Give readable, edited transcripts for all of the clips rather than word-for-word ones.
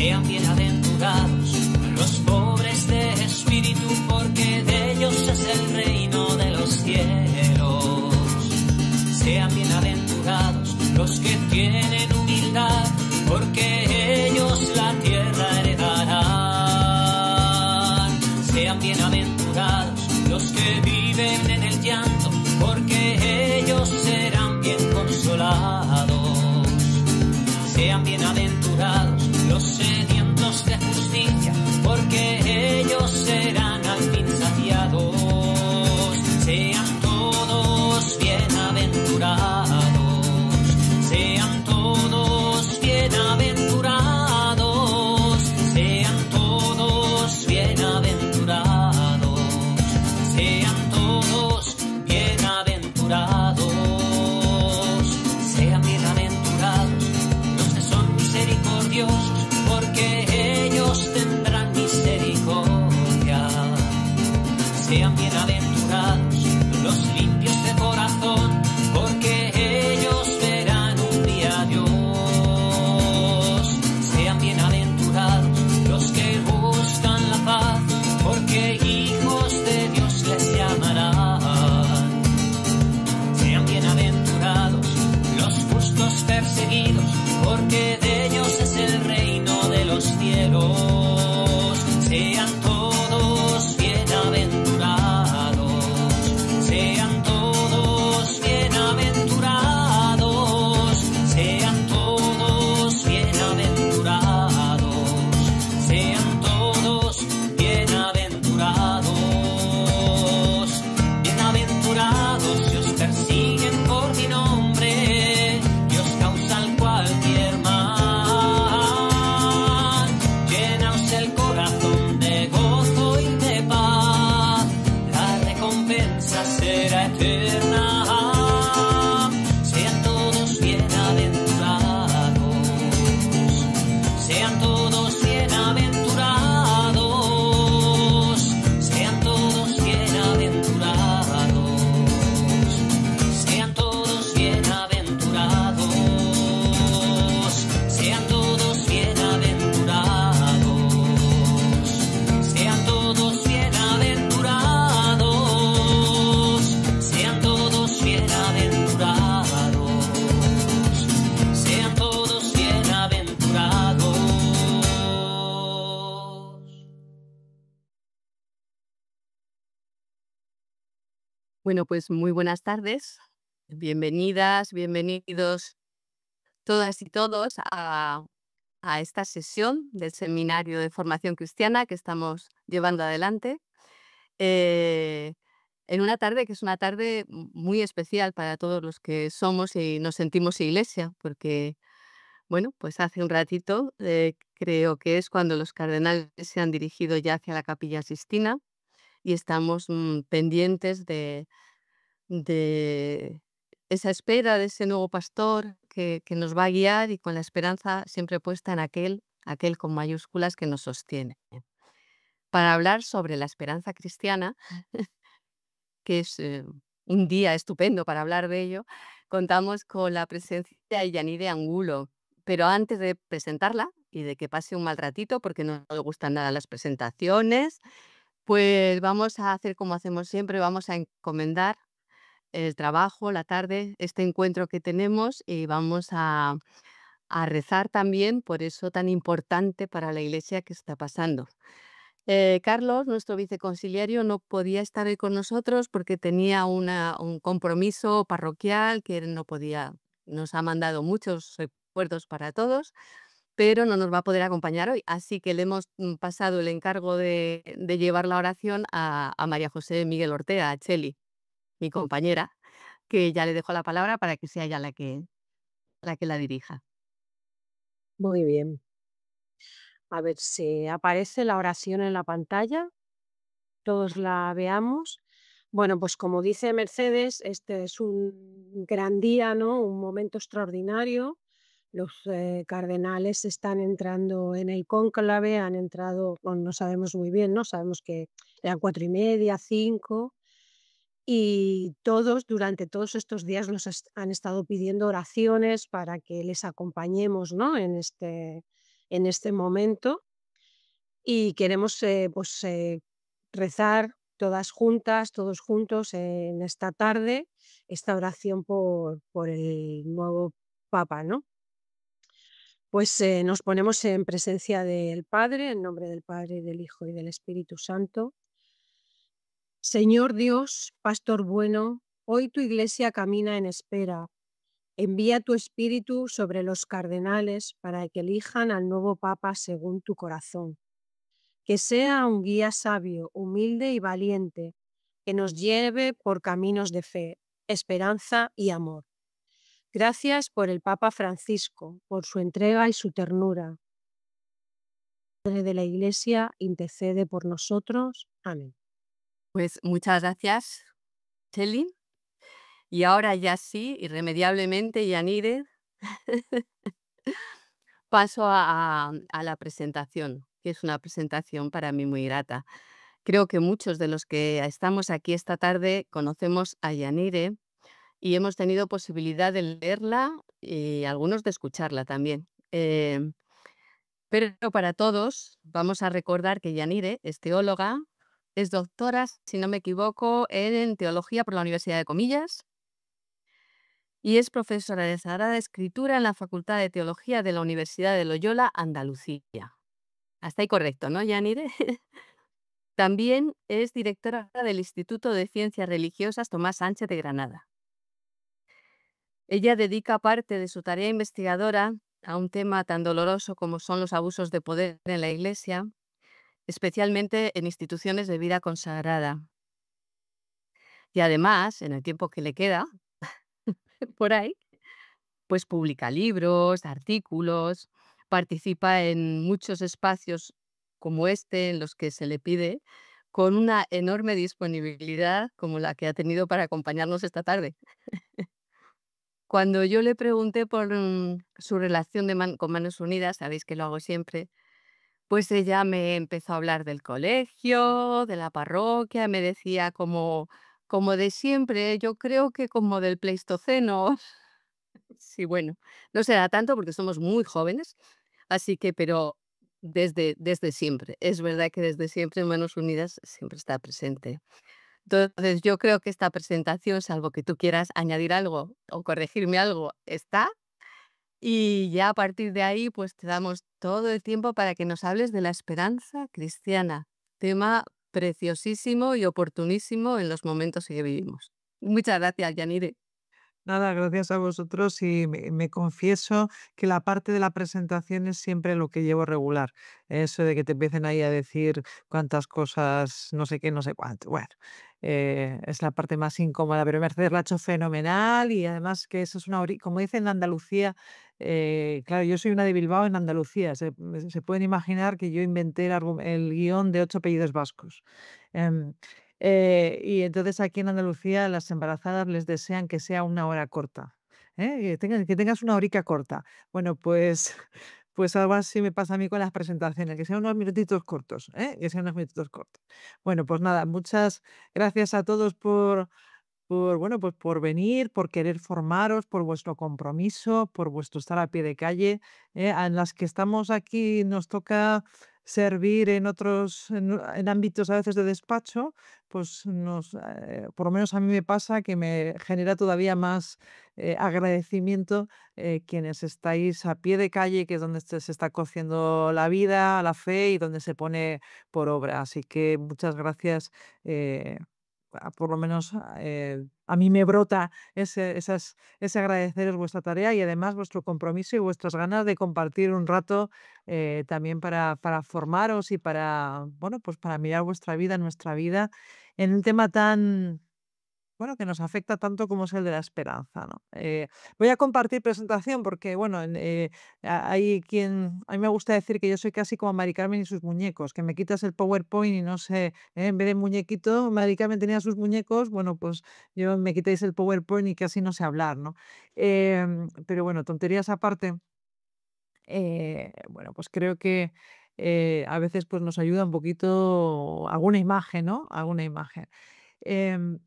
Sean bienaventurados los pobres de espíritu, porque de ellos es el reino de los cielos. Sean bienaventurados los que tienen humildad, porque ellos la tierra heredarán. Sean bienaventurados los que viven en el llanto, porque ellos serán bien consolados. Sean bienaventurados los sedientos de justicia, porque ellos serán al fin saciados. Sean todos bienaventurados, sean todos bienaventurados, sean todos bienaventurados, sean todos bienaventurados. Sean bienaventurados los que son misericordiosos, porque ellos tendrán misericordia. Sean bienaventurados los limpios de corazón, porque ellos verán un día a Dios. Sean bienaventurados los que buscan la paz, porque hijos de Dios les llamarán. Sean bienaventurados los justos perseguidos, porque de ellos es el reino de los cielos. Sean todos bienaventurados, sean todos bienaventurados, sean todos bienaventurados, sean todos bienaventurados. Bienaventurados si os persiguen por mi nombre, que os causan cualquier mal. Llenaos el corazón de gozo y de paz, la recompensa será eterna. Sean todos bienaventurados, sean todos bienaventurados, sean todos bienaventurados, sean todos bienaventurados, sean todos bienaventurados, sean todos bienaventurados, sean todos bienaventurados, sean todos bienaventurados. Bueno, pues muy buenas tardes. Bienvenidas, bienvenidos todas y todos a esta sesión del Seminario de Formación Cristiana que estamos llevando adelante. En una tarde que es una tarde muy especial para todos los que somos y nos sentimos iglesia, porque, bueno, pues hace un ratito creo que es cuando los cardenales se han dirigido ya hacia la Capilla Sixtina y estamos pendientes de esa espera de ese nuevo pastor que nos va a guiar y con la esperanza siempre puesta en aquel con mayúsculas que nos sostiene. Para hablar sobre la esperanza cristiana, que es un día estupendo para hablar de ello, contamos con la presencia de Yanire Angulo. Pero antes de presentarla y de que pase un mal ratito, porque no le gustan nada las presentaciones, pues vamos a hacer como hacemos siempre, vamos a encomendar el trabajo, la tarde, este encuentro que tenemos y vamos a rezar también por eso tan importante para la Iglesia que está pasando. Carlos, nuestro viceconciliario, no podía estar hoy con nosotros porque tenía un compromiso parroquial que no podía. Nos ha mandado muchos recuerdos para todos, pero no nos va a poder acompañar hoy. Así que le hemos pasado el encargo de llevar la oración a María José Miguel Ortega, a Cheli, mi compañera, que ya le dejo la palabra para que sea ella la que la dirija. Muy bien. A ver si aparece la oración en la pantalla, todos la veamos. Bueno, pues como dice Mercedes, este es un gran día, ¿no? Un momento extraordinario. Los cardenales están entrando en el cónclave, han entrado, bueno, no sabemos muy bien, ¿no? Sabemos que eran 4:30, 5, y todos, durante todos estos días, han estado pidiendo oraciones para que les acompañemos, ¿no? en este momento y queremos rezar todas juntas, todos juntos en esta tarde, esta oración por el nuevo Papa, ¿no? Pues nos ponemos en presencia del Padre, en nombre del Padre, del Hijo y del Espíritu Santo. Señor Dios, Pastor bueno, hoy tu Iglesia camina en espera. Envía tu Espíritu sobre los cardenales para que elijan al nuevo Papa según tu corazón. Que sea un guía sabio, humilde y valiente, que nos lleve por caminos de fe, esperanza y amor. Gracias por el Papa Francisco, por su entrega y su ternura. Padre de la Iglesia, intercede por nosotros. Amén. Pues muchas gracias, Chelin. Y ahora ya sí, irremediablemente, Yanire, paso a la presentación, que es una presentación para mí muy grata. Creo que muchos de los que estamos aquí esta tarde conocemos a Yanire y hemos tenido posibilidad de leerla y algunos de escucharla también. Pero para todos vamos a recordar que Yanire es teóloga, es doctora, si no me equivoco, en teología por la Universidad de Comillas y es profesora de Sagrada Escritura en la Facultad de Teología de la Universidad de Loyola, Andalucía. Hasta ahí correcto, ¿no, Yanire? También es directora del Instituto de Ciencias Religiosas Tomás Sánchez de Granada. Ella dedica parte de su tarea investigadora a un tema tan doloroso como son los abusos de poder en la Iglesia, especialmente en instituciones de vida consagrada. Y además, en el tiempo que le queda, por ahí, pues publica libros, artículos, participa en muchos espacios como este en los que se le pide con una enorme disponibilidad como la que ha tenido para acompañarnos esta tarde. Cuando yo le pregunté por su relación con Manos Unidas, sabéis que lo hago siempre, pues ella me empezó a hablar del colegio, de la parroquia, me decía como de siempre, yo creo que como del Pleistoceno. Sí, bueno, no será tanto porque somos muy jóvenes, así que, pero desde siempre. Es verdad que desde siempre Manos Unidas siempre está presente. Entonces, yo creo que esta presentación, salvo que tú quieras añadir algo o corregirme algo, está. Y ya a partir de ahí, pues te damos todo el tiempo para que nos hables de la esperanza cristiana, tema preciosísimo y oportunísimo en los momentos que vivimos. Muchas gracias, Yanire. Nada, gracias a vosotros y me confieso que la parte de la presentación es siempre lo que llevo regular. Eso de que te empiecen ahí a decir cuántas cosas, no sé qué, no sé cuánto. Bueno, es la parte más incómoda, pero Mercedes lo ha hecho fenomenal y además que eso es como dicen en Andalucía, claro, yo soy una de Bilbao en Andalucía. Se pueden imaginar que yo inventé el guión de 8 apellidos vascos. Em, y entonces aquí en Andalucía las embarazadas les desean que sea una hora corta, ¿eh? Que tengas una horica corta. Bueno, pues, pues algo así me pasa a mí con las presentaciones, que sean unos minutitos cortos, ¿eh? Que sean unos minutitos cortos. Bueno, pues nada, muchas gracias a todos bueno, pues por venir, por querer formaros, por vuestro compromiso, por vuestro estar a pie de calle. En las que estamos aquí nos toca servir en otros, en ámbitos a veces de despacho, pues por lo menos a mí me pasa que me genera todavía más agradecimiento quienes estáis a pie de calle, que es donde se está cociendo la vida, la fe y donde se pone por obra. Así que muchas gracias. Por lo menos a mí me brota ese agradeceros vuestra tarea y además vuestro compromiso y vuestras ganas de compartir un rato también para formaros y para, bueno, pues para mirar vuestra vida, nuestra vida, en un tema tan, bueno, que nos afecta tanto como es el de la esperanza, ¿no? Voy a compartir presentación porque, bueno, a mí me gusta decir que yo soy casi como Mari Carmen y sus muñecos, que me quitas el PowerPoint y no sé, en vez de muñequito, Mari Carmen tenía sus muñecos, bueno, pues yo me quitáis el PowerPoint y casi no sé hablar, ¿no? Pero bueno, tonterías aparte, bueno, pues creo que a veces pues nos ayuda un poquito alguna imagen, ¿no? Alguna imagen. Em,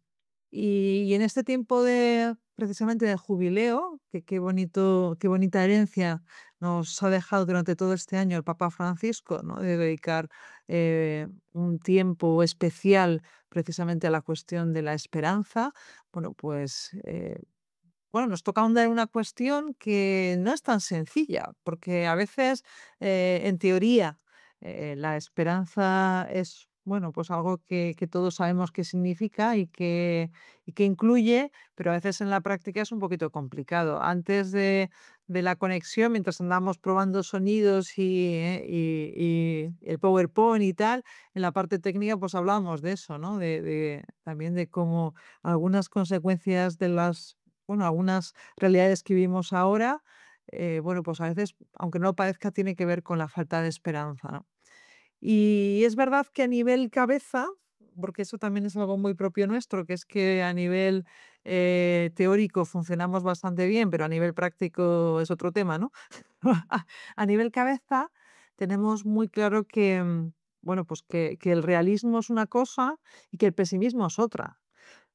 Y en este tiempo precisamente de jubileo, que qué bonito, qué bonita herencia nos ha dejado durante todo este año el Papa Francisco, ¿no? De dedicar un tiempo especial precisamente a la cuestión de la esperanza. Bueno, pues bueno, nos toca ahondar en una cuestión que no es tan sencilla, porque a veces, en teoría, la esperanza es, bueno, pues algo que todos sabemos qué significa y que incluye, pero a veces en la práctica es un poquito complicado. Antes de la conexión, mientras andamos probando sonidos y el PowerPoint y tal, en la parte técnica, pues hablamos de eso, ¿no? También de cómo algunas consecuencias de algunas realidades que vivimos ahora, bueno, pues a veces, aunque no lo parezca, tiene que ver con la falta de esperanza, ¿no? Y es verdad que a nivel cabeza, porque eso también es algo muy propio nuestro, que es que a nivel teórico funcionamos bastante bien, pero a nivel práctico es otro tema, ¿no? A nivel cabeza tenemos muy claro que, bueno, pues que el realismo es una cosa y que el pesimismo es otra.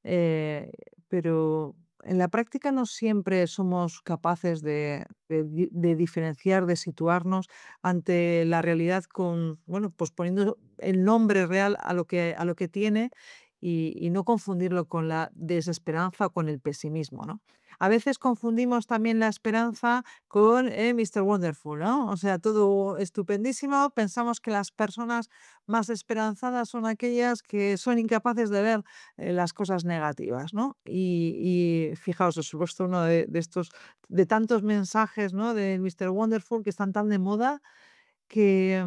Eh, pero en la práctica no siempre somos capaces de diferenciar, de situarnos ante la realidad con, bueno, pues poniendo el nombre real a lo que tiene y no confundirlo con la desesperanza o con el pesimismo, ¿no? A veces confundimos también la esperanza con Mr. Wonderful, ¿no? O sea, todo estupendísimo. Pensamos que las personas más esperanzadas son aquellas que son incapaces de ver las cosas negativas, ¿no? Y fijaos, os he puesto uno de estos, de tantos mensajes, ¿no? De Mr. Wonderful que están tan de moda que,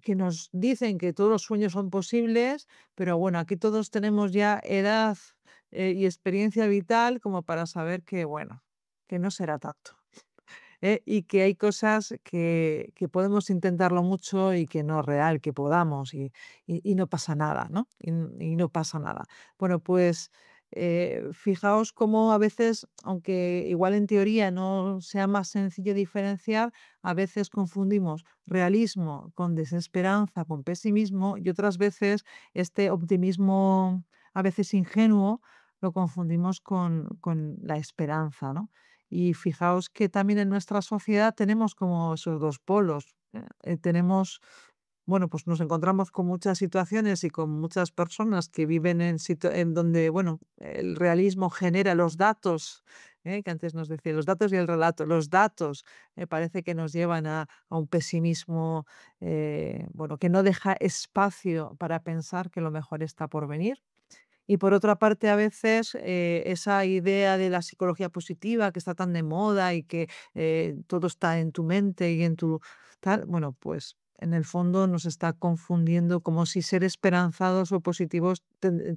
que nos dicen que todos los sueños son posibles, pero bueno, aquí todos tenemos ya edad y experiencia vital como para saber que, bueno, que no será tanto. Y que hay cosas que podemos intentarlo mucho y que no es real, que podamos y no pasa nada, ¿no? Y no pasa nada. Bueno, pues fijaos cómo a veces, aunque igual en teoría no sea más sencillo diferenciar, a veces confundimos realismo con desesperanza, con pesimismo y otras veces este optimismo a veces ingenuo lo confundimos con la esperanza, ¿no? Y fijaos que también en nuestra sociedad tenemos como esos dos polos. Tenemos, bueno, pues nos encontramos con muchas situaciones y con muchas personas que viven en donde, bueno, el realismo genera los datos, que antes nos decía, los datos y el relato. Los datos parece que nos llevan a un pesimismo, bueno, que no deja espacio para pensar que lo mejor está por venir. Y por otra parte, a veces, esa idea de la psicología positiva que está tan de moda y que todo está en tu mente y en tu tal, bueno, pues en el fondo nos está confundiendo como si ser esperanzados o positivos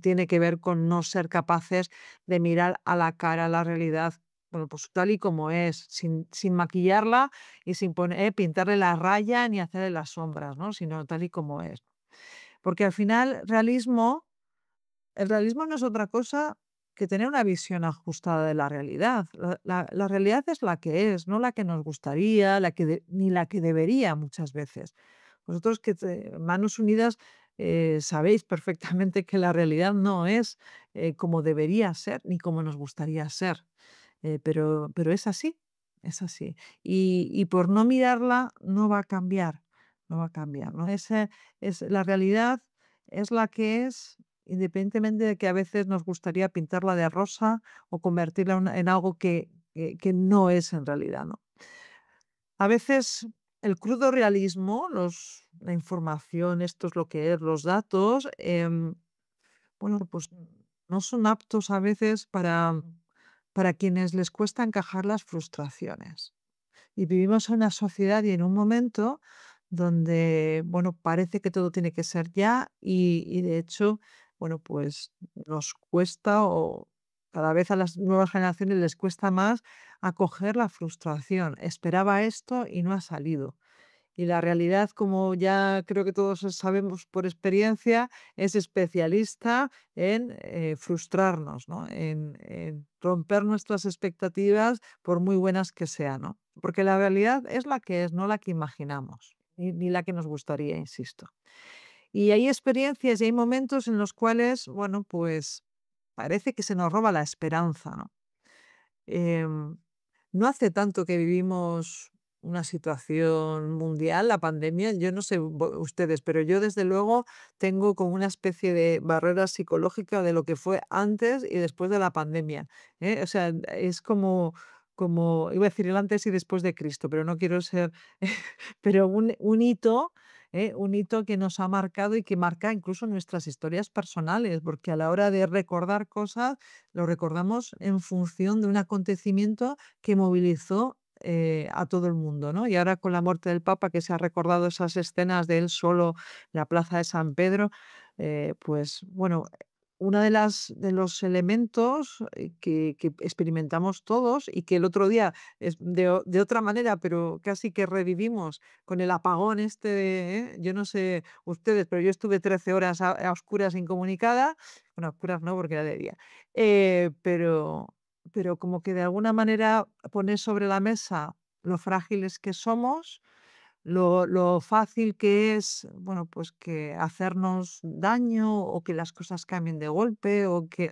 tiene que ver con no ser capaces de mirar a la cara la realidad, bueno, pues tal y como es, sin maquillarla y sin pintarle la raya ni hacerle las sombras, ¿no? Sino tal y como es. Porque al final, el realismo no es otra cosa que tener una visión ajustada de la realidad. La realidad es la que es, no la que nos gustaría, ni la que debería muchas veces. Vosotros Manos Unidas, sabéis perfectamente que la realidad no es como debería ser ni como nos gustaría ser. Pero es así, es así. Y por no mirarla no va a cambiar, no va a cambiar, ¿no? La realidad es la que es, independientemente de que a veces nos gustaría pintarla de rosa o convertirla en algo que no es en realidad, ¿no? A veces el crudo realismo, la información, esto es lo que es, los datos, bueno, pues no son aptos a veces para quienes les cuesta encajar las frustraciones. Y vivimos en una sociedad y en un momento donde, bueno, parece que todo tiene que ser ya y de hecho, bueno, pues nos cuesta o cada vez a las nuevas generaciones les cuesta más acoger la frustración. Esperaba esto y no ha salido. Y la realidad, como ya creo que todos sabemos por experiencia, es especialista en frustrarnos, ¿no? En romper nuestras expectativas por muy buenas que sean, ¿no? Porque la realidad es la que es, no la que imaginamos, ni la que nos gustaría, insisto. Y hay experiencias y hay momentos en los cuales, bueno, pues parece que se nos roba la esperanza, ¿no? Em, no hace tanto que vivimos una situación mundial, la pandemia. Yo no sé ustedes, pero yo desde luego tengo como una especie de barrera psicológica de lo que fue antes y después de la pandemia. ¿Eh? O sea, es como, iba a decir el antes y después de Cristo, pero no quiero ser, pero un hito. Un hito que nos ha marcado y que marca incluso nuestras historias personales, porque a la hora de recordar cosas, lo recordamos en función de un acontecimiento que movilizó a todo el mundo, ¿no? Y ahora con la muerte del Papa, que se ha recordado esas escenas de él solo en la plaza de San Pedro, pues bueno, una de los elementos que experimentamos todos y que el otro día es de otra manera, pero casi que revivimos con el apagón este, yo no sé ustedes, pero yo estuve 13 horas a oscuras incomunicada, bueno, a oscuras no, porque era de día, eh, pero, pero como que de alguna manera poner sobre la mesa lo frágiles que somos, lo fácil que es, bueno, pues que hacernos daño o que las cosas cambien de golpe o que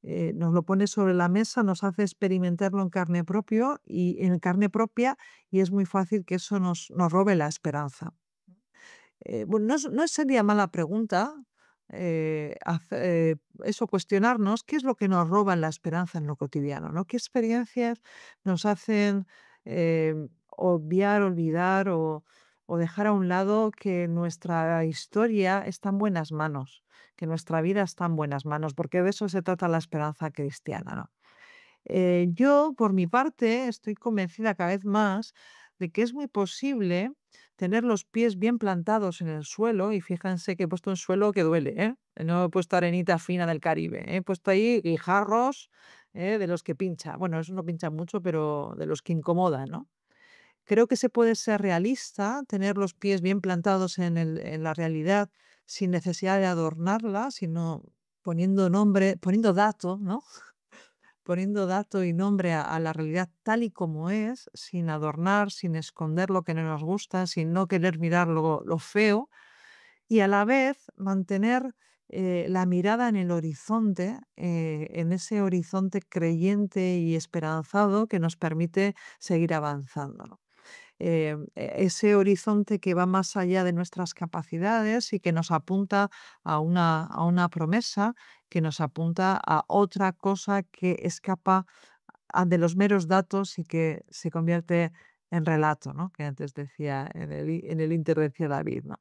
¿eh? Nos lo pone sobre la mesa, nos hace experimentarlo en carne propia y es muy fácil que eso nos robe la esperanza. Bueno, no sería mala pregunta eso, cuestionarnos qué es lo que nos roba la esperanza en lo cotidiano, ¿no? ¿Qué experiencias nos hacen obviar, olvidar o dejar a un lado que nuestra historia está en buenas manos, que nuestra vida está en buenas manos, porque de eso se trata la esperanza cristiana, ¿no? Yo, por mi parte, estoy convencida cada vez más de que es muy posible tener los pies bien plantados en el suelo, y fíjense que he puesto un suelo que duele, ¿eh? No he puesto arenita fina del Caribe, he puesto ahí guijarros, de los que pincha. Bueno, eso no pincha mucho, pero de los que incomodan, ¿no? Creo que se puede ser realista, tener los pies bien plantados en la realidad sin necesidad de adornarla, sino poniendo nombre, poniendo dato, ¿no? Poniendo dato y nombre a la realidad tal y como es, sin adornar, sin esconder lo que no nos gusta, sin no querer mirar lo feo, y a la vez mantener la mirada en el horizonte, en ese horizonte creyente y esperanzado que nos permite seguir avanzando, ¿no? Ese horizonte que va más allá de nuestras capacidades y que nos apunta a una promesa, que nos apunta a otra cosa que escapa de los meros datos y que se convierte en relato, ¿no? Que antes decía en el Inter decía David, ¿no?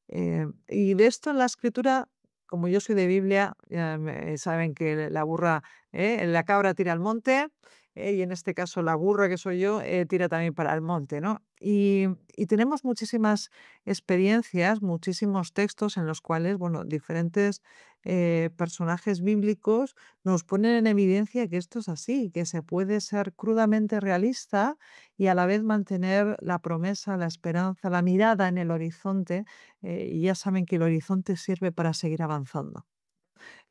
Y de esto en la escritura, como yo soy de Biblia, ya saben que la cabra tira al monte, y en este caso la burra que soy yo, tira también para el monte, ¿no? Y tenemos muchísimas experiencias, muchísimos textos en los cuales, bueno, diferentes personajes bíblicos nos ponen en evidencia que esto es así, que se puede ser crudamente realista y a la vez mantener la promesa, la esperanza, la mirada en el horizonte, y ya saben que el horizonte sirve para seguir avanzando.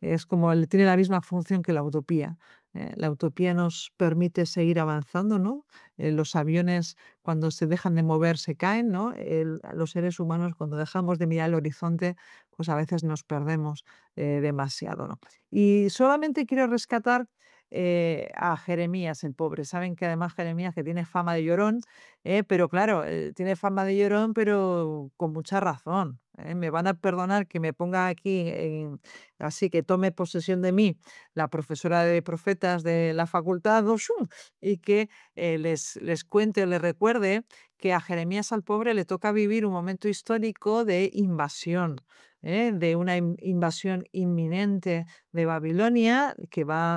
Es como tiene la misma función que la utopía. La utopía nos permite seguir avanzando, ¿no? Los aviones cuando se dejan de mover se caen, ¿no? Los seres humanos cuando dejamos de mirar el horizonte, pues a veces nos perdemos demasiado, ¿no? Y solamente quiero rescatar a Jeremías, el pobre. Saben que además Jeremías, que tiene fama de llorón, pero claro, tiene fama de llorón, pero con mucha razón. Me van a perdonar que me ponga aquí así que tome posesión de mí la profesora de profetas de la facultad, ¿no? ¡Shum! Y que les cuente, les recuerde que a Jeremías al pobre le toca vivir un momento histórico de invasión, de una invasión inminente de Babilonia que va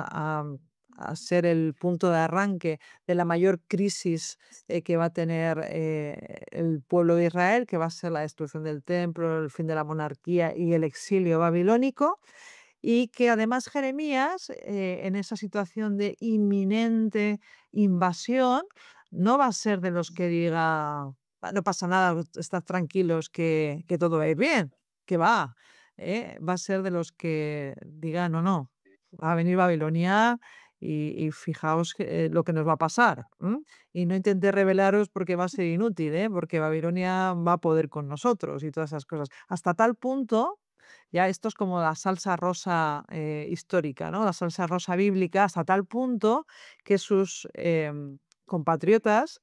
a ser el punto de arranque de la mayor crisis que va a tener el pueblo de Israel, que va a ser la destrucción del templo, el fin de la monarquía y el exilio babilónico, y que además Jeremías, en esa situación de inminente invasión, no va a ser de los que diga: "Ah, no pasa nada, estad tranquilos que todo va a ir bien", que va, va a ser de los que diga: "No, no, va a venir Babilonia y fijaos lo que nos va a pasar, ¿m? Y no intenté rebelaros porque va a ser inútil, porque Babilonia va a poder con nosotros", y todas esas cosas. Hasta tal punto Ya esto es como la salsa rosa histórica, ¿no? La salsa rosa bíblica, hasta tal punto que sus compatriotas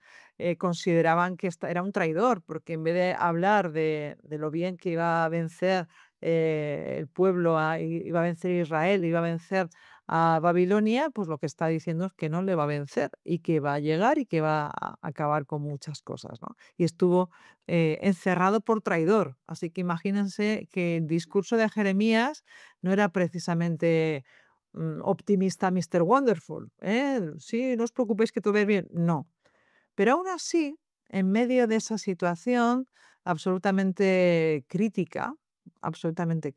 consideraban que era un traidor, porque en vez de hablar de lo bien que iba a vencer el pueblo, iba a vencer Israel, iba a vencer a Babilonia, pues lo que está diciendo es que no le va a vencer y que va a llegar y que va a acabar con muchas cosas, ¿no? Y estuvo encerrado por traidor. Así que imagínense que el discurso de Jeremías no era precisamente optimista, Mr. Wonderful. Sí, no os preocupéis que todo va bien. No. Pero aún así, en medio de esa situación absolutamente crítica, absolutamente,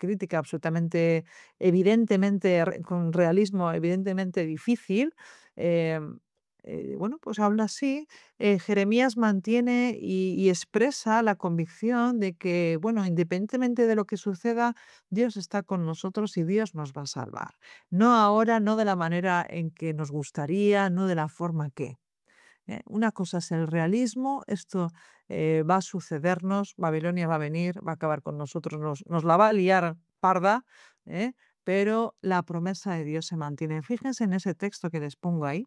evidentemente, con realismo, evidentemente difícil, em, bueno, pues aún así, Jeremías mantiene y expresa la convicción de que, bueno, independientemente de lo que suceda, Dios está con nosotros y Dios nos va a salvar. No ahora, no de la manera en que nos gustaría, no de la forma que. Una cosa es el realismo, esto va a sucedernos, Babilonia va a venir, va a acabar con nosotros, nos la va a liar parda, ¿eh? Pero la promesa de Dios se mantiene. Fíjense en ese texto que les pongo ahí,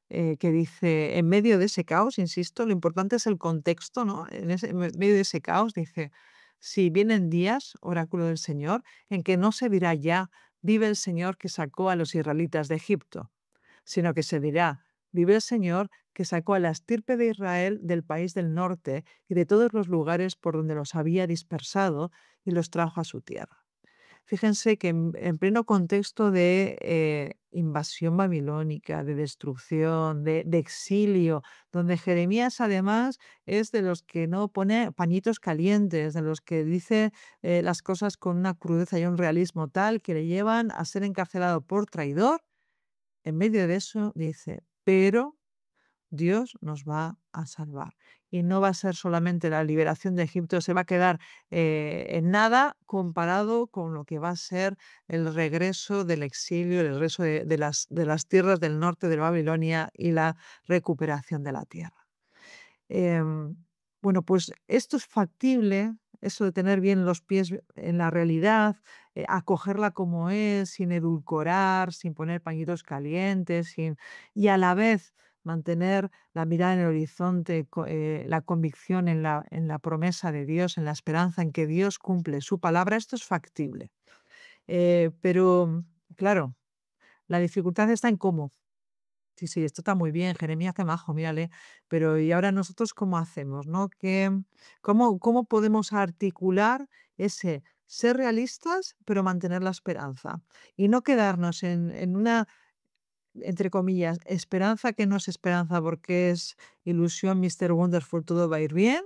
que dice, en medio de ese caos, insisto, lo importante es el contexto, ¿no? Medio de ese caos dice, si vienen días, oráculo del Señor, en que no se dirá ya, vive el Señor que sacó a los israelitas de Egipto, sino que se dirá, vive el Señor que sacó a la estirpe de Israel del país del norte y de todos los lugares por donde los había dispersado y los trajo a su tierra. Fíjense que en pleno contexto de invasión babilónica, de destrucción, de exilio, donde Jeremías además es de los que no pone pañitos calientes, de los que dice las cosas con una crudeza y un realismo tal que le llevan a ser encarcelado por traidor. En medio de eso dice, pero Dios nos va a salvar. Y no va a ser solamente la liberación de Egipto, se va a quedar en nada comparado con lo que va a ser el regreso del exilio, el regreso de las tierras del norte de Babilonia y la recuperación de la tierra. Em, bueno, pues esto es factible, eso de tener bien los pies en la realidad, acogerla como es, sin edulcorar, sin poner pañitos calientes, y a la vez mantener la mirada en el horizonte, la convicción en la promesa de Dios, en la esperanza en que Dios cumple su palabra, esto es factible. Pero, claro, la dificultad está en cómo. Sí, sí, esto está muy bien, Jeremías, qué majo, mírale. Pero ¿y ahora nosotros cómo hacemos, no? ¿Cómo podemos articular ese ser realistas, pero mantener la esperanza? Y no quedarnos en una, entre comillas, esperanza que no es esperanza porque es ilusión, Mr. Wonderful, todo va a ir bien,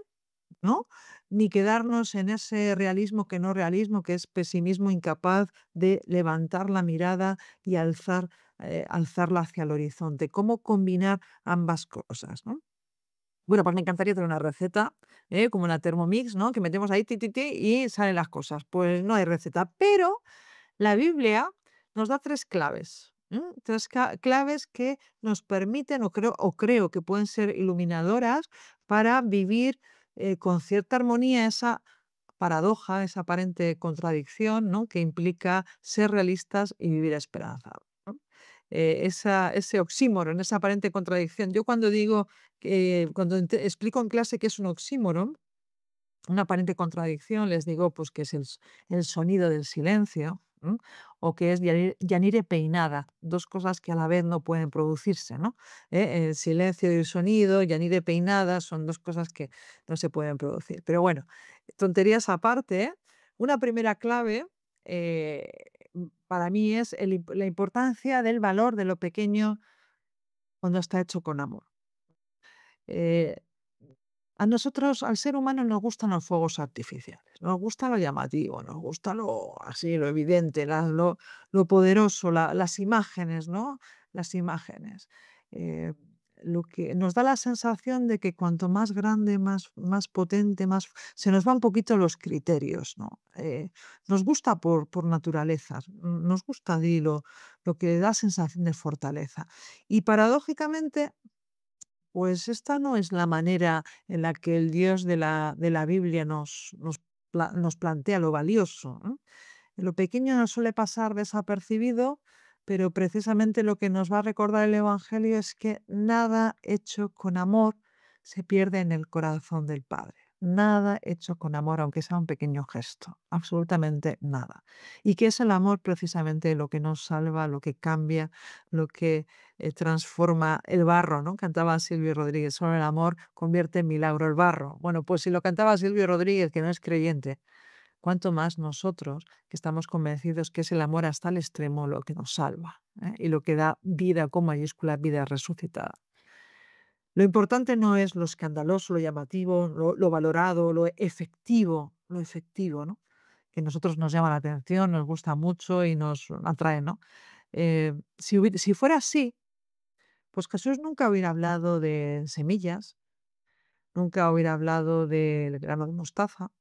¿no? Ni quedarnos en ese realismo que no realismo, que es pesimismo incapaz de levantar la mirada y alzarla hacia el horizonte. ¿Cómo combinar ambas cosas, no? Bueno, pues me encantaría tener una receta, como una Thermomix, ¿no? Que metemos ahí ti, ti, ti, y salen las cosas. Pues no hay receta, pero la Biblia nos da tres claves. Tres claves que nos permiten, o creo que pueden ser iluminadoras para vivir con cierta armonía esa paradoja, esa aparente contradicción, ¿no? Que implica ser realistas y vivir esperanzados, ¿no? Ese oxímoron, esa aparente contradicción. Yo cuando explico en clase qué es un oxímoron, una aparente contradicción, les digo pues que es el sonido del silencio, o que es llanire peinada, dos cosas que a la vez no pueden producirse, ¿no? El silencio y el sonido, llanire peinada, son dos cosas que no se pueden producir. Pero bueno, tonterías aparte, una primera clave eh, para mí es la importancia del valor de lo pequeño cuando está hecho con amor. Eh, A nosotros, al ser humano, nos gustan los fuegos artificiales, nos gusta lo llamativo, nos gusta lo así, lo evidente, lo poderoso, las imágenes, ¿no? Las imágenes. Eh, lo que nos da la sensación de que cuanto más grande, más potente, se nos va un poquito los criterios, ¿no? Nos gusta por naturaleza, nos gusta lo que da sensación de fortaleza. Y paradójicamente, pues esta no es la manera en la que el Dios de la Biblia nos nos plantea lo valioso, ¿no? Lo pequeño nos suele pasar desapercibido, pero precisamente lo que nos va a recordar el Evangelio es que nada hecho con amor se pierde en el corazón del Padre. Nada hecho con amor, aunque sea un pequeño gesto. Absolutamente nada. Y que es el amor precisamente lo que nos salva, lo que cambia, lo que transforma el barro, ¿no? Cantaba Silvio Rodríguez, solo el amor convierte en milagro el barro. Bueno, pues si lo cantaba Silvio Rodríguez, que no es creyente, cuanto más nosotros, que estamos convencidos que es el amor hasta el extremo lo que nos salva, ¿eh? Y lo que da vida con mayúscula, vida resucitada. Lo importante no es lo escandaloso, lo llamativo, lo valorado, lo efectivo, ¿no? Que a nosotros nos llama la atención, nos gusta mucho y nos atrae, ¿no? Si fuera así, pues Jesús nunca hubiera hablado de semillas, nunca hubiera hablado del grano de mostaza,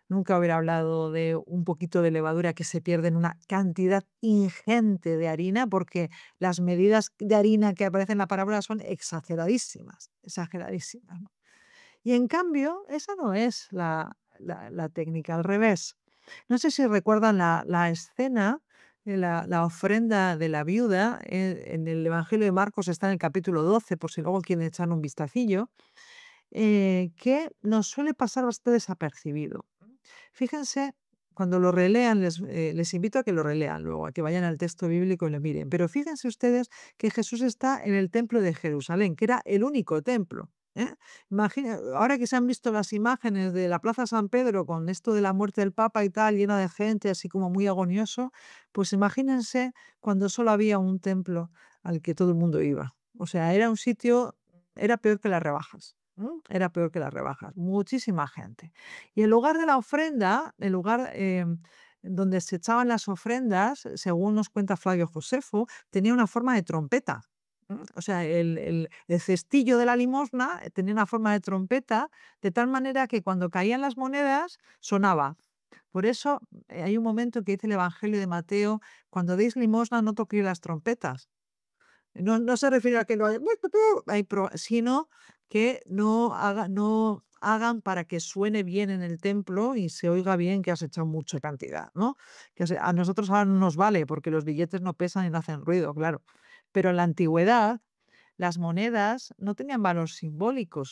nunca hubiera hablado de un poquito de levadura que se pierde en una cantidad ingente de harina, porque las medidas de harina que aparecen en la parábola son exageradísimas, exageradísimas, ¿no? Y en cambio, esa no es la técnica, al revés. No sé si recuerdan la escena de la ofrenda de la viuda en el Evangelio de Marcos, está en el capítulo 12, por si luego quieren echar un vistacillo, que nos suele pasar bastante desapercibido. Fíjense, cuando lo relean, les invito a que lo relean luego, a que vayan al texto bíblico y lo miren. Pero fíjense ustedes que Jesús está en el templo de Jerusalén, que era el único templo, ¿eh? Ahora que se han visto las imágenes de la Plaza San Pedro con esto de la muerte del Papa y tal, llena de gente, así como muy agonioso, pues imagínense cuando solo había un templo al que todo el mundo iba. O sea, era un sitio, era peor que las rebajas. Era peor que las rebajas, muchísima gente. Y el lugar de la ofrenda, el lugar donde se echaban las ofrendas, según nos cuenta Flavio Josefo, tenía una forma de trompeta. O sea, el cestillo de la limosna tenía una forma de trompeta, de tal manera que cuando caían las monedas sonaba. Por eso hay un momento que dice el Evangelio de Mateo, cuando deis limosna no toquéis las trompetas. No se refiere a que no haya, sino que no hagan para que suene bien en el templo y se oiga bien que has echado mucha cantidad, ¿no? A nosotros ahora no nos vale porque los billetes no pesan y no hacen ruido, claro. Pero en la antigüedad las monedas no tenían valor simbólico.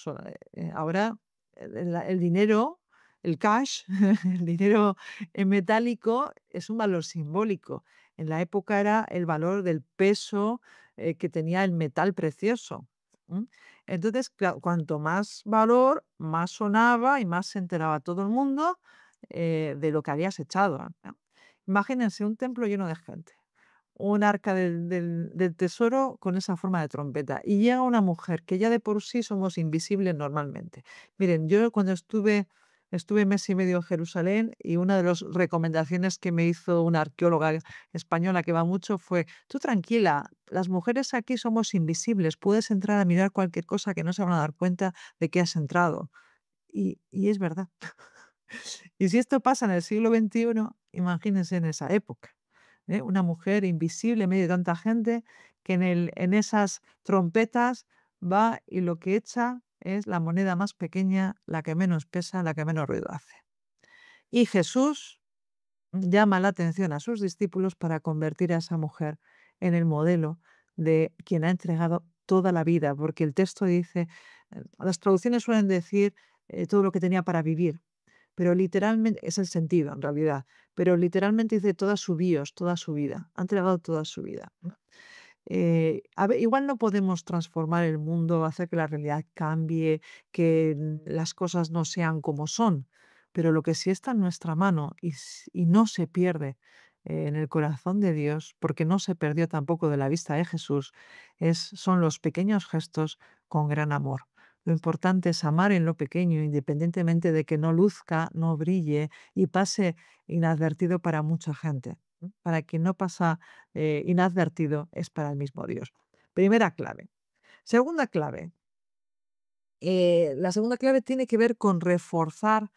Ahora el dinero, el cash, el dinero en metálico es un valor simbólico. En la época era el valor del peso que tenía el metal precioso. ¿M? Entonces, cuanto más valor, más sonaba y más se enteraba todo el mundo de lo que habías echado, ¿no? Imagínense un templo lleno de gente, un arca del tesoro con esa forma de trompeta. Y llega una mujer que ya de por sí somos invisibles normalmente. Miren, yo cuando estuve mes y medio en Jerusalén y una de las recomendaciones que me hizo una arqueóloga española que va mucho fue, tú tranquila, las mujeres aquí somos invisibles, puedes entrar a mirar cualquier cosa que no se van a dar cuenta de que has entrado. Y es verdad. Y si esto pasa en el siglo XXI, imagínense en esa época. Una mujer invisible en medio de tanta gente que en esas trompetas va y lo que echa es la moneda más pequeña, la que menos pesa, la que menos ruido hace. Y Jesús llama la atención a sus discípulos para convertir a esa mujer en el modelo de quien ha entregado toda la vida, porque el texto dice, las traducciones suelen decir todo lo que tenía para vivir, pero literalmente es el sentido en realidad, pero literalmente dice toda su bios, toda su vida, ha entregado toda su vida, ¿no? Igual no podemos transformar el mundo, hacer que la realidad cambie, que las cosas no sean como son, pero lo que sí está en nuestra mano y no se pierde en el corazón de Dios, porque no se perdió tampoco de la vista de Jesús, son los pequeños gestos con gran amor. Lo importante es amar en lo pequeño, independientemente de que no luzca, no brille y pase inadvertido para mucha gente. Para quien no pasa inadvertido es para el mismo Dios. Primera clave. Segunda clave. La segunda clave tiene que ver con reforzar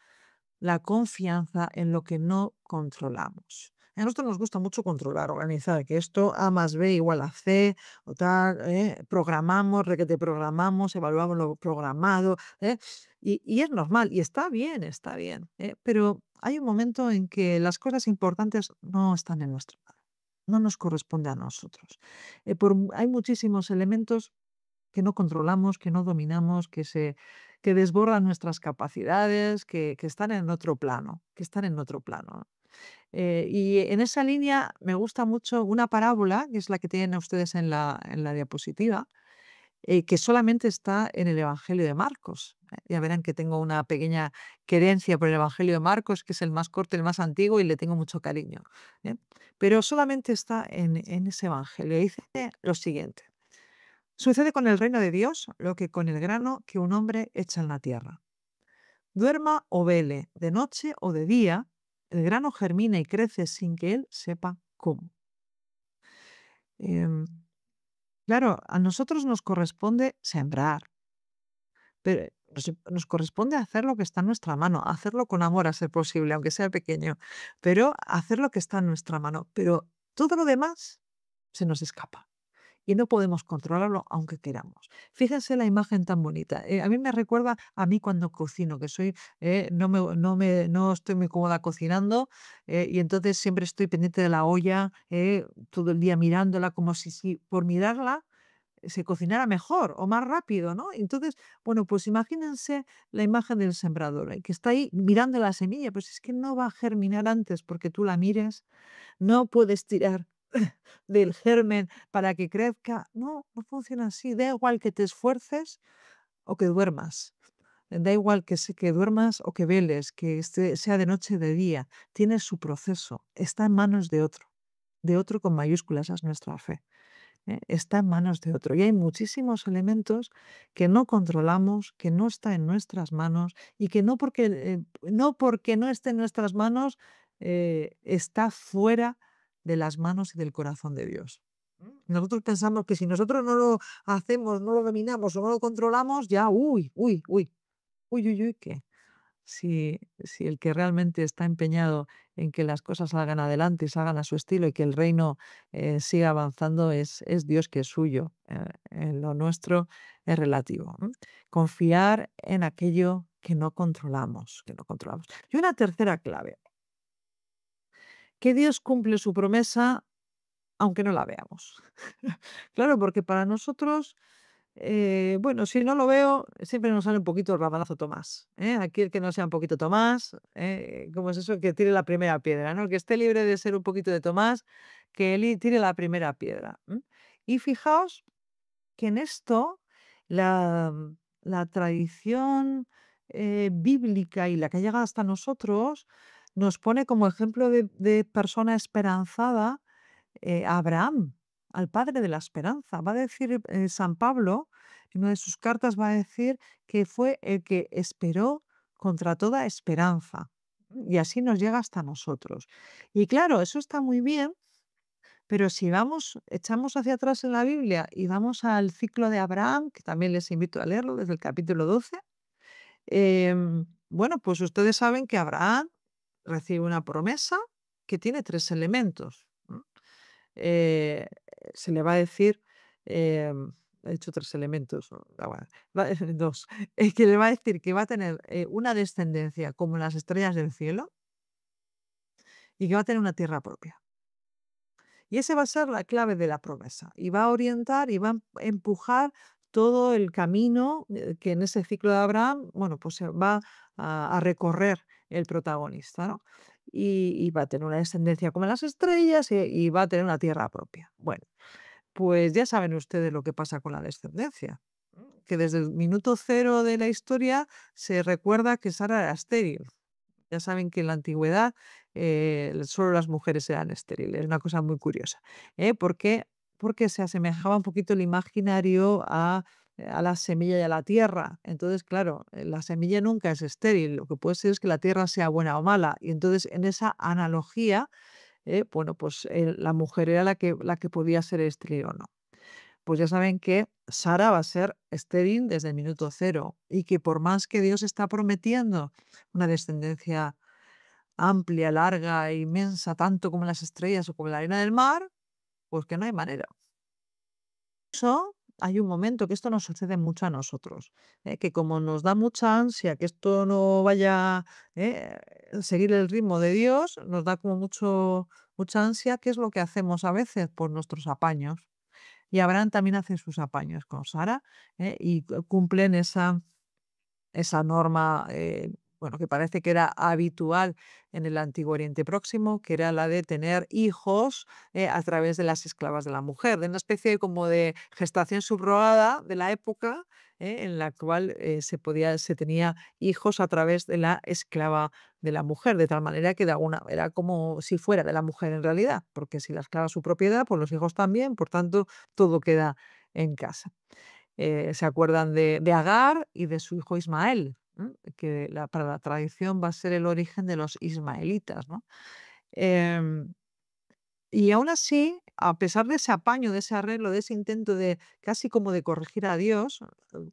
la confianza en lo que no controlamos. A nosotros nos gusta mucho controlar, organizar, que esto A más B igual a C, o tal, programamos, requete programamos, evaluamos lo programado, y es normal, y está bien, pero hay un momento en que las cosas importantes no están en nuestra mano, no nos corresponde a nosotros. Hay muchísimos elementos que no controlamos, que no dominamos, que desbordan nuestras capacidades, que están en otro plano, que están en otro plano. Y en esa línea me gusta mucho una parábola, que es la que tienen ustedes en la diapositiva, que solamente está en el Evangelio de Marcos. Ya verán que tengo una pequeña querencia por el Evangelio de Marcos, que es el más corto, el más antiguo, y le tengo mucho cariño. ¿Eh? Pero solamente está en ese Evangelio. Dice lo siguiente. Sucede con el reino de Dios lo que con el grano que un hombre echa en la tierra. Duerma o vele, de noche o de día, el grano germina y crece sin que él sepa cómo. Em, claro, a nosotros nos corresponde sembrar, pero nos corresponde hacer lo que está en nuestra mano, hacerlo con amor a ser posible, aunque sea pequeño, pero hacer lo que está en nuestra mano. Pero todo lo demás se nos escapa y no podemos controlarlo aunque queramos. Fíjense la imagen tan bonita. A mí me recuerda a mí cuando cocino, que soy, no estoy muy cómoda cocinando, y entonces siempre estoy pendiente de la olla, todo el día mirándola como si por mirarla se cocinara mejor o más rápido, ¿no? Entonces, bueno, pues imagínense la imagen del sembrador, que está ahí mirando la semilla, pues es que no va a germinar antes porque tú la mires, no puedes tirar del germen para que crezca. No, no funciona así. Da igual que te esfuerces o que duermas. Da igual que duermas o que veles, que sea de noche o de día. Tiene su proceso. Está en manos de otro con mayúsculas, esa es nuestra fe. Está en manos de otro. Y hay muchísimos elementos que no controlamos, que no está en nuestras manos y que no porque no esté en nuestras manos, está fuera de las manos y del corazón de Dios. Nosotros pensamos que si nosotros no lo hacemos, no lo dominamos o no lo controlamos, ya, ¿qué? Si el que realmente está empeñado en que las cosas salgan adelante y salgan a su estilo y que el reino siga avanzando es Dios, que es suyo. En lo nuestro es relativo. Confiar en aquello que no controlamos, que no controlamos. Y una tercera clave, que Dios cumple su promesa aunque no la veamos. Claro, porque para nosotros, bueno, si no lo veo, siempre nos sale un poquito el rabanazo Tomás, ¿eh? Aquí el que no sea un poquito Tomás, ¿cómo es eso? Que tire la primera piedra, ¿no? El que esté libre de ser un poquito de Tomás, que él tire la primera piedra. Y fijaos que en esto la tradición bíblica y la que ha llegado hasta nosotros nos pone como ejemplo de persona esperanzada, a Abraham, al padre de la esperanza. Va a decir San Pablo, en una de sus cartas va a decir que fue el que esperó contra toda esperanza. Y así nos llega hasta nosotros. Y claro, eso está muy bien, pero si echamos hacia atrás en la Biblia y vamos al ciclo de Abraham, que también les invito a leerlo desde el capítulo 12, bueno, pues ustedes saben que Abraham recibe una promesa que tiene tres elementos. eh, Se le va a decir, he hecho tres elementos, bueno, dos, es que le va a decir que va a tener una descendencia como las estrellas del cielo y que va a tener una tierra propia. Y ese va a ser la clave de la promesa y va a orientar y va a empujar todo el camino que en ese ciclo de Abraham, bueno, pues se va a recorrer el protagonista, ¿no? Y va a tener una descendencia como las estrellas y va a tener una tierra propia. Bueno, pues ya saben ustedes lo que pasa con la descendencia, que desde el minuto cero de la historia se recuerda que Sara era estéril. Ya saben que en la antigüedad solo las mujeres eran estériles, es una cosa muy curiosa. Porque se asemejaba un poquito el imaginario a la semilla y a la tierra. Entonces, claro, la semilla nunca es estéril, lo que puede ser es que la tierra sea buena o mala. Y entonces, en esa analogía, bueno, pues la mujer era la que podía ser estéril o no. Pues ya saben que Sara va a ser estéril desde el minuto cero y que por más que Dios está prometiendo una descendencia amplia, larga e inmensa, tanto como las estrellas o como la arena del mar, pues que no hay manera. Eso hay un momento que esto nos sucede mucho a nosotros, que como nos da mucha ansia que esto no vaya a seguir el ritmo de Dios, nos da como mucha ansia. ¿Qué es lo que hacemos a veces? Por nuestros apaños. Y Abraham también hace sus apaños con Sara, y cumplen esa norma, bueno, que parece que era habitual en el Antiguo Oriente Próximo, que era la de tener hijos a través de las esclavas de la mujer, de una especie como de gestación subrogada de la época, en la cual se tenía hijos a través de la esclava de la mujer, de tal manera que era como si fuera de la mujer en realidad, porque si la esclava es su propiedad, pues los hijos también, por tanto, todo queda en casa. Se acuerdan de Agar y de su hijo Ismael, que para la tradición va a ser el origen de los ismaelitas, ¿no? Em, y aún así, a pesar de ese apaño, de ese arreglo, de ese intento de casi como de corregir a Dios,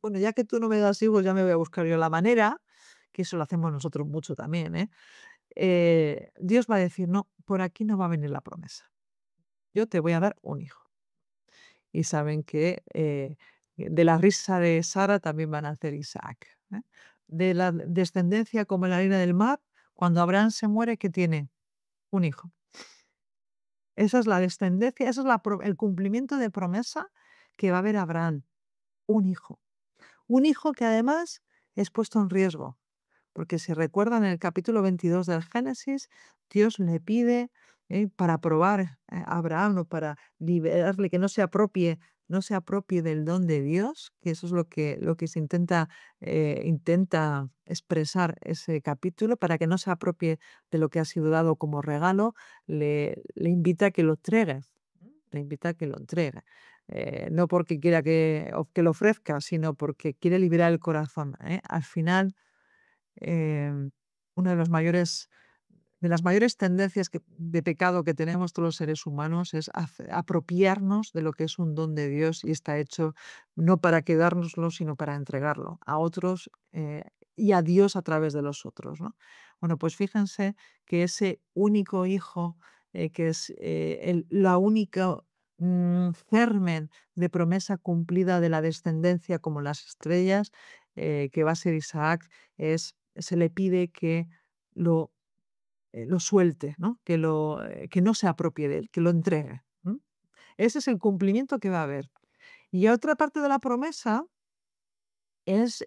bueno, ya que tú no me das hijos, ya me voy a buscar yo la manera, que eso lo hacemos nosotros mucho también, Dios va a decir, no, por aquí no va a venir la promesa. Yo te voy a dar un hijo. Y saben que de la risa de Sara también van a nacer Isaac. De la descendencia como la arena del mar, cuando Abraham se muere, ¿qué tiene? Un hijo. Esa es la descendencia, eso es el cumplimiento de promesa que va a haber Abraham. Un hijo. Un hijo que además es puesto en riesgo. Porque si recuerdan en el capítulo 22 del Génesis, Dios le pide para probar a Abraham o para liberarle, que no se apropie del don de Dios, que eso es lo que se intenta expresar ese capítulo, para que no se apropie de lo que ha sido dado como regalo, le invita a que lo entregue. Le invita a que lo entregue. No porque quiera que lo ofrezca, sino porque quiere liberar el corazón. Al final, em, una de las mayores tendencias de pecado que tenemos todos los seres humanos es apropiarnos de lo que es un don de Dios y está hecho no para quedárnoslo, sino para entregarlo a otros, y a Dios a través de los otros, ¿no? Bueno, pues fíjense que ese único hijo, que es la única germen de promesa cumplida de la descendencia como las estrellas, que va a ser Isaac, se le pide que lo suelte, ¿no? Que no se apropie de él, que lo entregue. Ese es el cumplimiento que va a haber. Y otra parte de la promesa es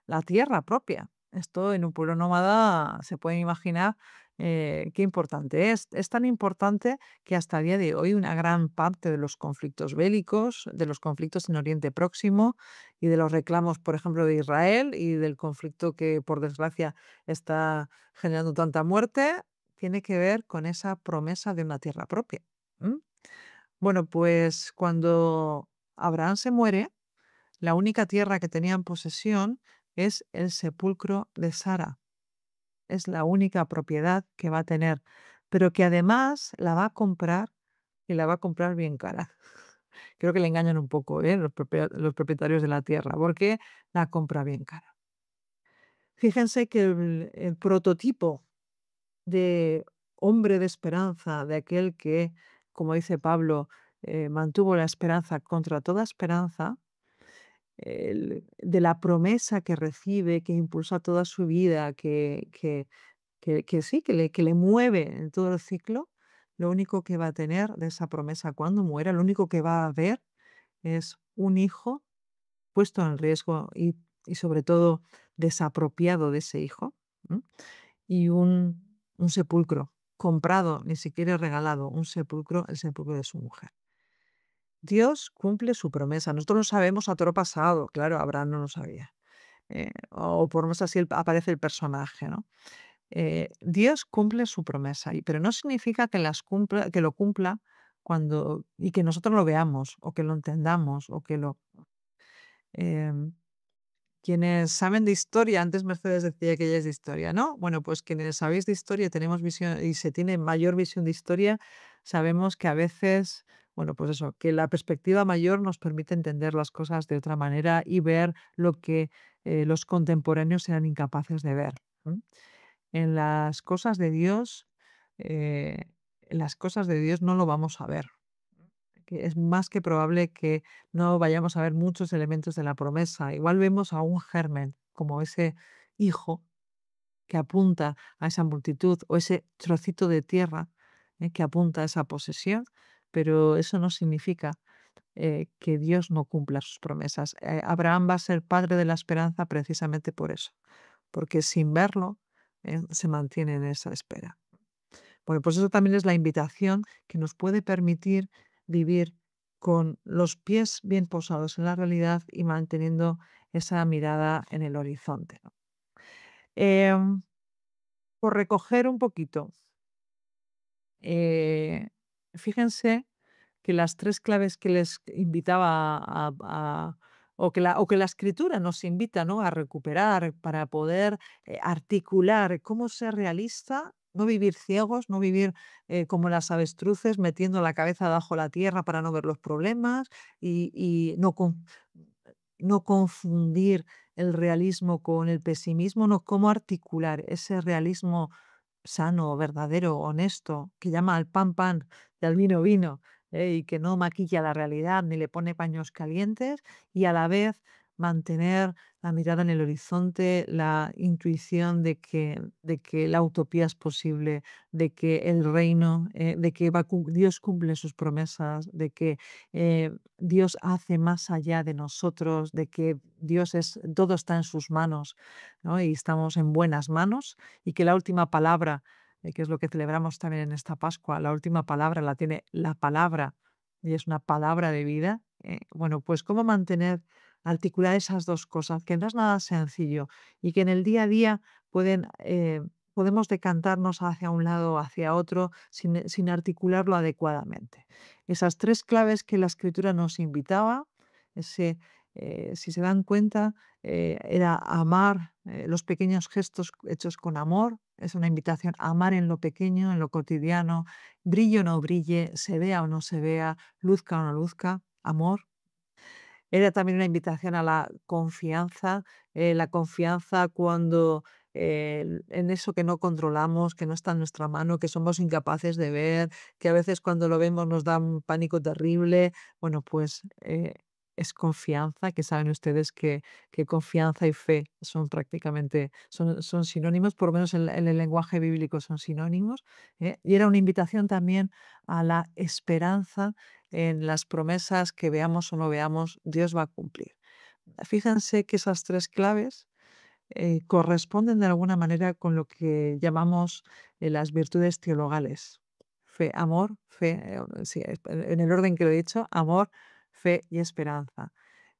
la tierra propia. Esto en un pueblo nómada se pueden imaginar qué importante es. Es tan importante que hasta el día de hoy una gran parte de los conflictos bélicos, de los conflictos en Oriente Próximo y de los reclamos, por ejemplo, de Israel y del conflicto que, por desgracia, está generando tanta muerte, tiene que ver con esa promesa de una tierra propia. ¿M? Bueno, pues cuando Abraham se muere, la única tierra que tenía en posesión es el sepulcro de Sara. Es la única propiedad que va a tener, pero que además la va a comprar y la va a comprar bien cara. Creo que le engañan un poco, los propietarios de la tierra, porque la compra bien cara. Fíjense que el prototipo de hombre de esperanza, de aquel que, como dice Pablo, mantuvo la esperanza contra toda esperanza, de la promesa que recibe, que impulsa toda su vida, que sí, que le mueve en todo el ciclo, lo único que va a tener de esa promesa cuando muera, lo único que va a haber es un hijo puesto en riesgo y sobre todo desapropiado de ese hijo, ¿m? Y un sepulcro comprado, ni siquiera regalado, un sepulcro, el sepulcro de su mujer. Dios cumple su promesa. Nosotros lo sabemos a toro pasado, claro, Abraham no lo sabía. O por lo menos así aparece el personaje, ¿no? Dios cumple su promesa, pero no significa que lo cumpla y que nosotros lo veamos, o que lo entendamos, o que lo. em, Quienes saben de historia, antes Mercedes decía que ella es de historia, ¿no? Bueno, pues quienes sabéis de historia, tenemos visión y se tiene mayor visión de historia, sabemos que a veces, bueno, pues eso, que la perspectiva mayor nos permite entender las cosas de otra manera y ver lo que los contemporáneos eran incapaces de ver. ¿M? en las cosas de Dios, en las cosas de Dios no lo vamos a ver. Que es más que probable que no vayamos a ver muchos elementos de la promesa. Igual vemos a un germen, como ese hijo que apunta a esa multitud o ese trocito de tierra que apunta a esa posesión, pero eso no significa que Dios no cumpla sus promesas. Abraham va a ser padre de la esperanza precisamente por eso, porque sin verlo se mantiene en esa espera. Bueno, pues eso también es la invitación que nos puede permitir vivir con los pies bien posados en la realidad y manteniendo esa mirada en el horizonte, ¿no? Em, por recoger un poquito, eh, fíjense que las tres claves que les invitaba o que la escritura nos invita, ¿no?, a recuperar para poder articular cómo ser realista, no vivir ciegos, no vivir como las avestruces metiendo la cabeza bajo la tierra para no ver los problemas y no confundir el realismo con el pesimismo, no, cómo articular ese realismo sano, verdadero, honesto, que llama al pan pan y al vino vino, y que no maquilla la realidad ni le pone paños calientes, y a la vez mantener la mirada en el horizonte, la intuición de que la utopía es posible, de que el reino, de que Dios cumple sus promesas, de que Dios hace más allá de nosotros, de que todo está en sus manos, ¿no? Y estamos en buenas manos y que la última palabra, que es lo que celebramos también en esta Pascua, la última palabra la tiene la palabra y es una palabra de vida. Bueno, pues cómo articular esas dos cosas, que no es nada sencillo y que en el día a día podemos decantarnos hacia un lado o hacia otro sin articularlo adecuadamente. Esas tres claves que la escritura nos invitaba, si se dan cuenta, era amar los pequeños gestos hechos con amor. Es una invitación a amar en lo pequeño, en lo cotidiano, brille o no brille, se vea o no se vea, luzca o no luzca, amor. Era también una invitación a la confianza cuando en eso que no controlamos, que no está en nuestra mano, que somos incapaces de ver, que a veces cuando lo vemos nos da un pánico terrible. Bueno, pues es confianza, que saben ustedes que confianza y fe son prácticamente, son sinónimos, por lo menos en el lenguaje bíblico son sinónimos. Y era una invitación también a la esperanza en las promesas que veamos o no veamos, Dios va a cumplir. Fíjense que esas tres claves corresponden de alguna manera con lo que llamamos las virtudes teologales. Fe, amor, fe, sí, en el orden que lo he dicho, amor, fe y esperanza.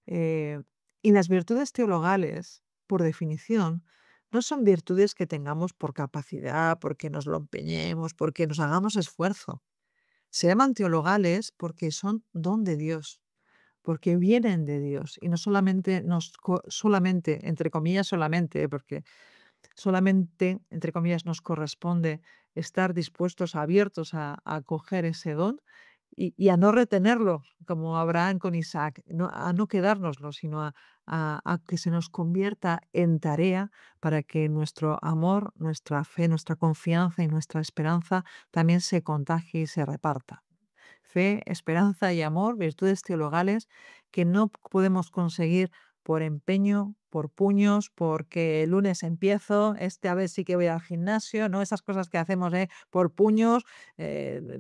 Eh, y las virtudes teologales, por definición, no son virtudes que tengamos por capacidad, porque nos lo empeñemos, porque nos hagamos esfuerzo. Se llaman teologales porque son don de Dios, porque vienen de Dios y no solamente solamente, entre comillas, solamente, porque solamente, entre comillas, nos corresponde estar dispuestos, abiertos a acoger ese don y a no retenerlo, como Abraham con Isaac, a no quedárnoslo, sino a que se nos convierta en tarea para que nuestro amor, nuestra fe, nuestra confianza y nuestra esperanza también se contagie y se reparta. Fe, esperanza y amor, virtudes teologales que no podemos conseguir por empeño, por puños, porque el lunes empiezo, a vez sí que voy al gimnasio, ¿no? Esas cosas que hacemos por puños,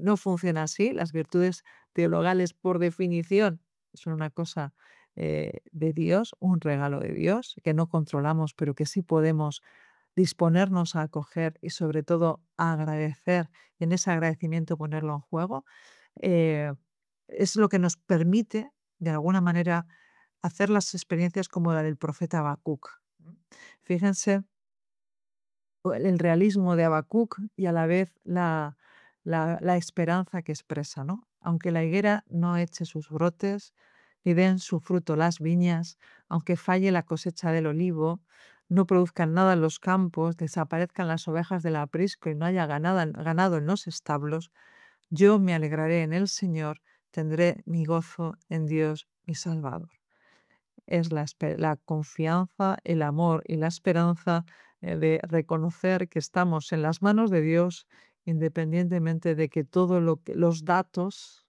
no funciona así. Las virtudes teologales, por definición, son una cosa de Dios, un regalo de Dios, que no controlamos, pero que sí podemos disponernos a acoger y sobre todo a agradecer y en ese agradecimiento ponerlo en juego. eh, es lo que nos permite, de alguna manera, hacer las experiencias como la del profeta Habacuc. Fíjense el realismo de Habacuc y a la vez la esperanza que expresa, ¿no? Aunque la higuera no eche sus brotes, ni den su fruto las viñas, aunque falle la cosecha del olivo, no produzcan nada en los campos, desaparezcan las ovejas del aprisco y no haya ganado en los establos, yo me alegraré en el Señor, tendré mi gozo en Dios mi Salvador. es la confianza, el amor y la esperanza de reconocer que estamos en las manos de Dios, independientemente de que todo lo que los datos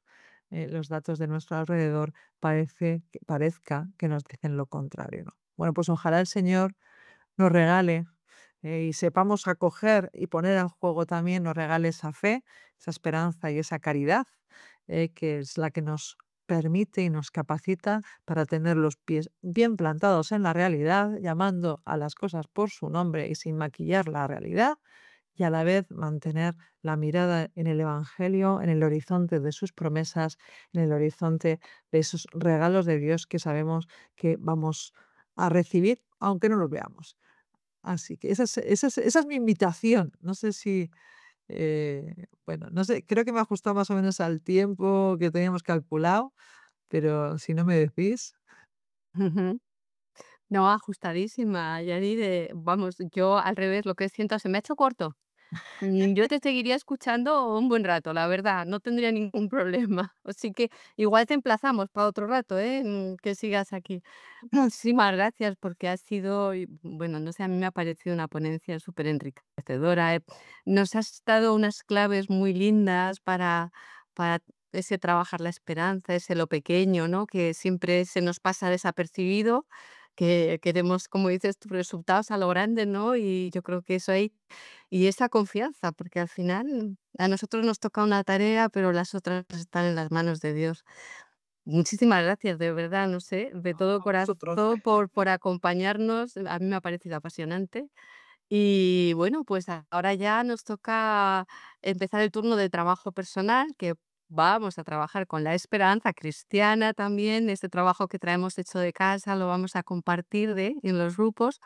de nuestro alrededor parezca que nos dicen lo contrario, ¿no? Bueno, pues ojalá el Señor nos regale y sepamos acoger y poner en juego también, nos regale esa fe, esa esperanza y esa caridad, que es la que nos permite y nos capacita para tener los pies bien plantados en la realidad, llamando a las cosas por su nombre y sin maquillar la realidad, y a la vez mantener la mirada en el Evangelio, en el horizonte de sus promesas, en el horizonte de esos regalos de Dios que sabemos que vamos a recibir, aunque no los veamos. Así que esa es mi invitación. No sé si, bueno, no sé, creo que me ha ajustado más o menos al tiempo que teníamos calculado, pero si no me decís. Ujú. No, ajustadísima, Yani, vamos, yo al revés, lo que siento, se me ha hecho corto. Yo te seguiría escuchando un buen rato, la verdad, no tendría ningún problema. Así que igual te emplazamos para otro rato, ¿eh? Que sigas aquí. Muchísimas gracias porque ha sido, bueno, no sé, a mí me ha parecido una ponencia súper enriquecedora. Nos has dado unas claves muy lindas para ese trabajar la esperanza, ese lo pequeño, ¿no? Que siempre se nos pasa desapercibido, que queremos, como dices, tus resultados a lo grande, ¿no? Y yo creo que eso ahí y esa confianza, porque al final a nosotros nos toca una tarea, pero las otras están en las manos de Dios. Muchísimas gracias, de verdad, no sé, de todo A vosotros. corazón por acompañarnos. A mí me ha parecido apasionante. Y bueno, pues ahora ya nos toca empezar el turno de trabajo personal, que vamos a trabajar con la esperanza cristiana también. Este trabajo que traemos hecho de casa lo vamos a compartir en los grupos.